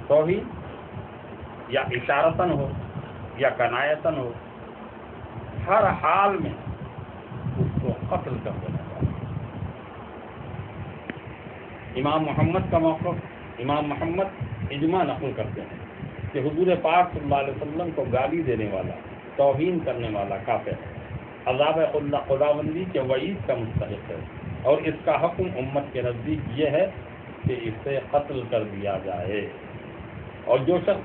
توہین یا اشارتاً ہو یا کنایتاً ہو، ہر حال میں اس کو قتل کر دینا چاہیے۔ امام محمد کا موقف، امام محمد اجماع نقل کرتے ہیں کہ حضور پاک صلی اللہ علیہ وسلم کو گالی دینے والا، توہین کرنے والا کافر ہے، عذاب خداوندی کے وعید کا مستحق ہے، اور اس کا حکم امت کے نزدیک یہ ہے کہ اسے قتل کر دیا جائے، اور جو شخص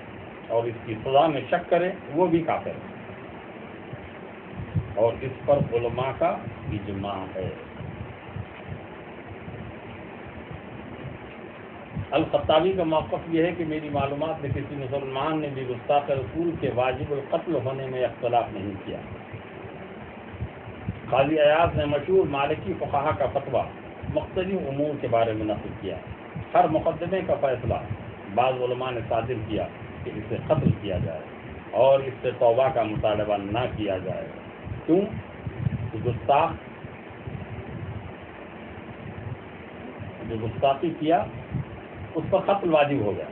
اور اس کی سزا میں شک کرے وہ بھی کافر ہے، اور اس پر علماء کا اجماع ہے۔ الخطابی کا موقف یہ ہے کہ میری معلومات میں کسی مسلمان نے بھی گستاخ رسول کے واجب القتل ہونے میں اختلاف نہیں کیا۔ قاضی ایاز نے مشہور مالکی فقہا کا فتویٰ مختلف امور کے بارے میں نقل کیا۔ ہر مقدمے کا فیصلہ بعض علماء نے صادر کیا کہ اسے قتل کیا جائے اور اس سے توبہ کا مطالبہ نہ کیا جائے، کیوں؟ جو گستاخی کیا اس پر قتل واجب ہو گیا۔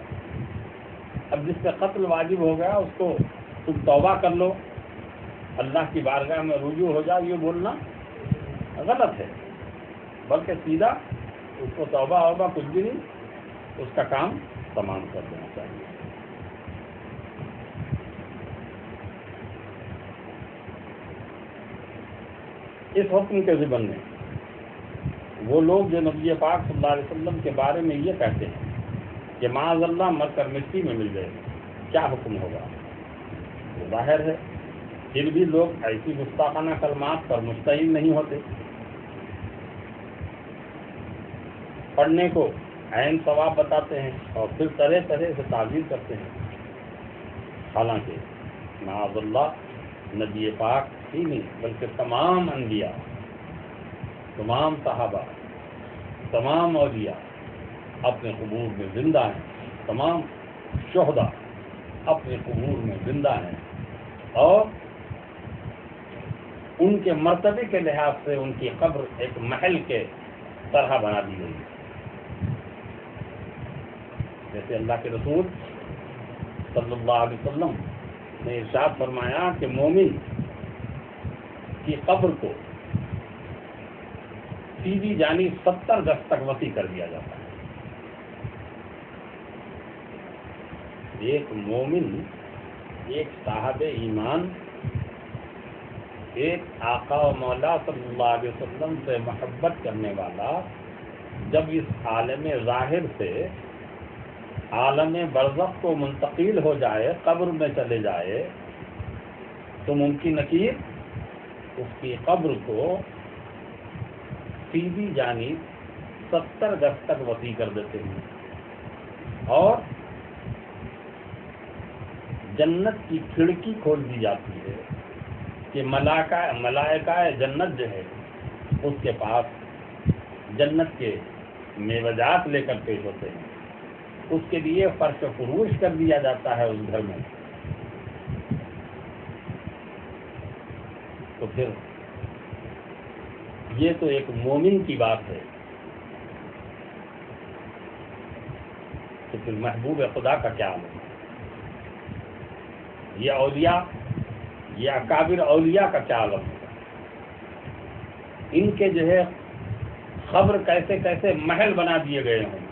اب جس پہ قتل واجب ہو گیا اس کو تم توبہ کر لو، اللہ کی بارگاہ میں رجوع ہو جاؤ، یہ بولنا غلط ہے، بلکہ سیدھا اس کو توبہ ہوگا کچھ بھی نہیں، اس کا کام تمام کر دینا چاہیے۔ اس حکم کے ضمن میں وہ لوگ جو نبی پاک صلی اللہ علیہ وسلم کے بارے میں یہ کہتے ہیں کہ معاذ اللہ مر کر مٹی میں مل گئے، کیا حکم ہوگا؟ وہ ظاہر ہے، پھر بھی لوگ ایسی گستاخانہ کلمات پر مستعین نہیں ہوتے، پڑھنے کو عین ثواب بتاتے ہیں اور پھر طرح طرح سے تعبیر کرتے ہیں۔ حالانکہ معاذ اللہ نبی پاک ہی نہیں بلکہ تمام انبیاء، تمام صحابہ، تمام اولیاء اپنے قبور میں زندہ ہیں، تمام شہداء اپنے قبور میں زندہ ہیں، اور ان کے مرتبے کے لحاظ سے ان کی قبر ایک محل کے طرح بنا دی گئی ہے۔ جیسے اللہ کے رسول صلی اللہ علیہ وسلم نے ارشاد فرمایا کہ مومن کی قبر کو سیدھی جانب 70 گز تک وسیع کر دیا جاتا ہے۔ ایک مومن، ایک صاحب ایمان، ایک آقا و مولا صلی اللہ علیہ وسلم سے محبت کرنے والا جب اس عالم ظاہر سے عالم برزخ کو منتقل ہو جائے، قبر میں چلے جائے، تو ممکن نکیر اس کی قبر کو سیدھی جانب 70 گز تک وسیع کر دیتے ہیں، اور جنت کی کھڑکی کھول دی جاتی ہے کہ ملائکہ جنت جو ہے اس کے پاس جنت کے میوجات لے کر پیش ہوتے ہیں، اس کے لیے فرش و فروش کر دیا جاتا ہے اس گھر میں۔ تو پھر یہ تو ایک مومن کی بات ہے، تو پھر محبوب خدا کا کیا حال ہے؟ یہ اولیاء، یہ اکابر اولیاء کا کیا عالم ہے؟ ان کے جو ہے قبر کیسے کیسے محل بنا دیے گئے ہیں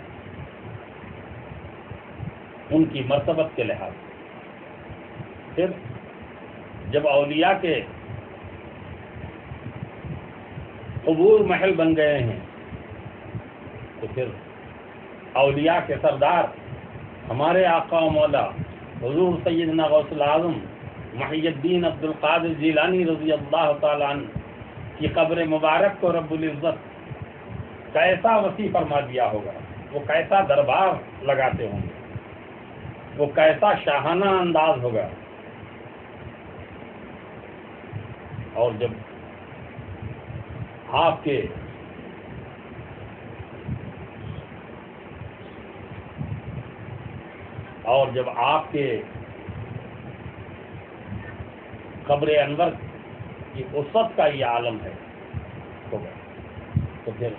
ان کی مرتبت کے لحاظ سے۔ پھر جب اولیاء کے قبور محل بن گئے ہیں تو پھر اولیاء کے سردار ہمارے آقا و مولا حضور سیدنا غوث العظم محی الدین عبد القادر جیلانی رضی اللہ تعالیٰ عنہ کی قبر مبارک کو رب العزت کیسا وسیع فرما دیا ہوگا، وہ کیسا دربار لگاتے ہوں گے، وہ کیسا شاہانہ انداز ہوگا۔ اور جب آپ کے قبر انور کی وسعت کا یہ عالم ہے تو پھر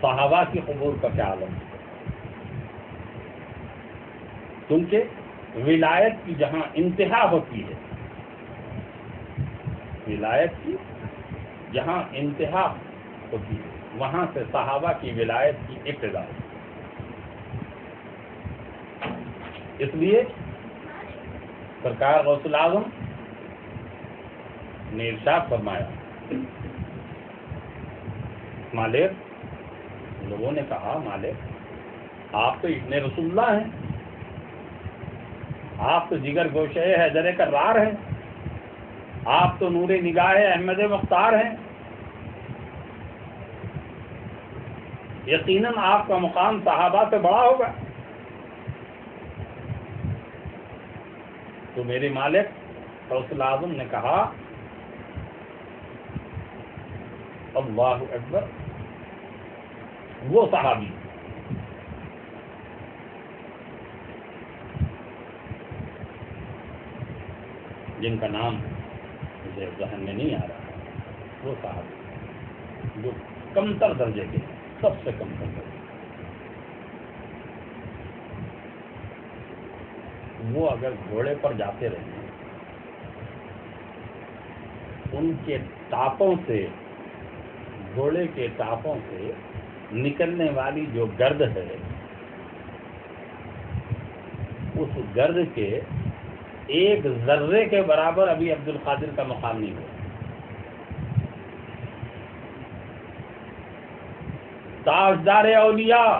صحابہ کی قبور کا کیا عالم ہے؟ کیونکہ ولایت کی جہاں انتہا ہوتی ہے، ولایت کی جہاں انتہا ہوتی ہے وہاں سے صحابہ کی ولایت کی ابتدا ہوتی ہے۔ اس لیے سرکار غوث الاعظم نے ارشاد فرمایا، مالک، لوگوں نے کہا مالک آپ تو ابن رسول اللہ ہیں، آپ تو جگر گوشہ حیدر کرار ہیں، آپ تو نور نگاہ احمد مختار ہیں، یقیناً آپ کا مقام صحابہ سے بڑا ہوگا۔ تو میرے مالک غوث الاعظم نے کہا اللہ اکبر، وہ صحابی جن کا نام مجھے ذہن میں نہیں آ رہا، وہ صحابی جو کمتر درجے کے، سب سے کمتر درجے، وہ اگر گھوڑے پر جاتے رہے ان کے ٹاپوں سے، گھوڑے کے ٹاپوں سے نکلنے والی جو گرد ہے، اس گرد کے ایک ذرے کے برابر ابھی عبد القادر کا مقام نہیں ہوا۔ تاجدار اولیاء،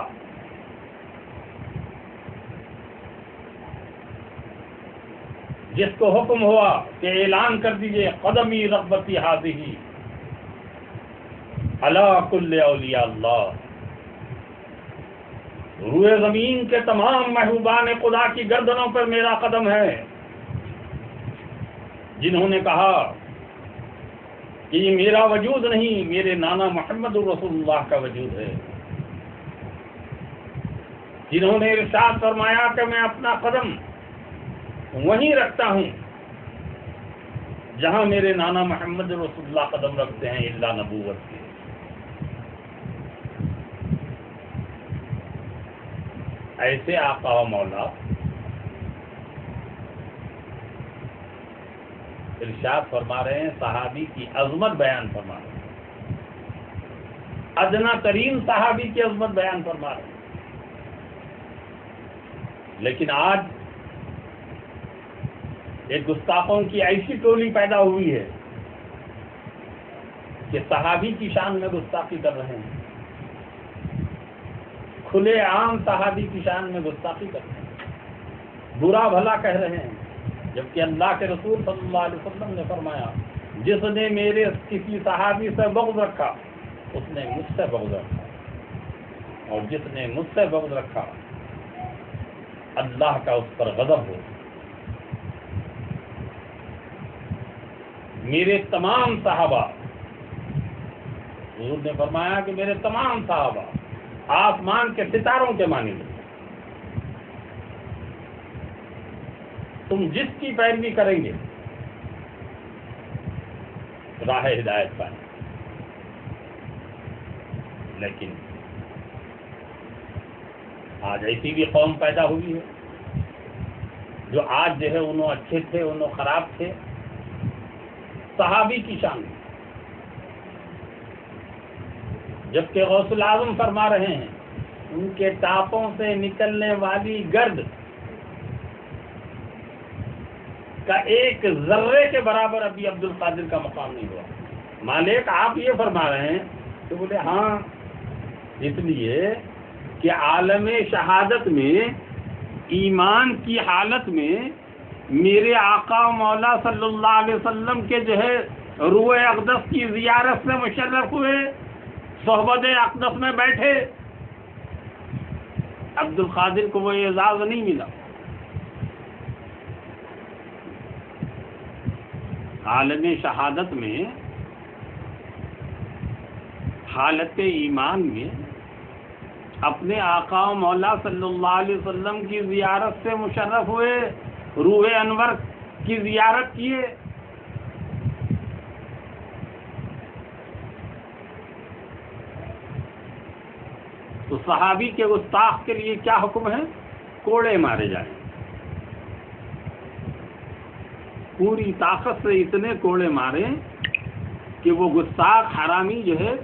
جس کو حکم ہوا کہ اعلان کر دیجئے قدمی رغبتی ہذہ علی کل اولیاء اللہ، روئے زمین کے تمام محبوبان خدا کی گردنوں پر میرا قدم ہے، جنہوں نے کہا کہ یہ میرا وجود نہیں، میرے نانا محمد رسول اللہ کا وجود ہے، جنہوں نے ارشاد فرمایا کہ میں اپنا قدم وہیں رکھتا ہوں جہاں میرے نانا محمد رسول اللہ قدم رکھتے ہیں الا نبوت کے۔ ایسے آقا و مولا ارشاد فرما رہے ہیں، صحابی کی عظمت بیان فرما رہے ہیں، ادنا ترین صحابی کی عظمت بیان فرما رہے ہیں۔ لیکن آج ایک گستاخوں کی ایسی ٹولی پیدا ہوئی ہے کہ صحابی کی شان میں گستاخی کر رہے ہیں، کھلے عام صحابی کی شان میں گستاخی کر رہے ہیں، برا بھلا کہہ رہے ہیں، جبکہ اللہ کے رسول صلی اللہ علیہ وسلم نے فرمایا جس نے میرے کسی صحابی سے بغض رکھا اس نے مجھ سے بغض رکھا، اور جس نے مجھ سے بغض رکھا اللہ کا اس پر غضب ہو۔ میرے تمام صحابہ، حضور نے فرمایا کہ میرے تمام صحابہ آسمان کے ستاروں کے مانند ہیں، تم جس کی پیروی کریں گے راہ ہدایت پائیں۔ لیکن آج ایسی بھی قوم پیدا ہوئی ہے جو آج جو ہے انہوں اچھے تھے انہوں خراب تھے صحابی کی شان میں، جبکہ غوث الاعظم فرما رہے ہیں ان کے ٹاپوں سے نکلنے والی گرد کا ایک ذرے کے برابر ابھی عبد القادر کا مقام نہیں ہوا۔ مالک آپ یہ فرما رہے ہیں تو بولے ہاں، اس لیے کہ عالم شہادت میں ایمان کی حالت میں میرے آقا و مولا صلی اللہ علیہ وسلم کے جو ہے روح اقدس کی زیارت سے مشرف ہوئے، صحبت اقدس میں بیٹھے، عبد القادر کو وہ اعزاز نہیں ملا۔ عالم شہادت میں حالت ایمان میں اپنے آقا و مولا صلی اللہ علیہ وسلم کی زیارت سے مشرف ہوئے، روح انور کی زیارت کیے، تو صحابی کے گستاخ کے لیے کیا حکم ہے؟ کوڑے مارے جائیں۔ پوری طاقت سے اتنے کوڑے مارے کہ وہ گستاخ حرامی جو ہے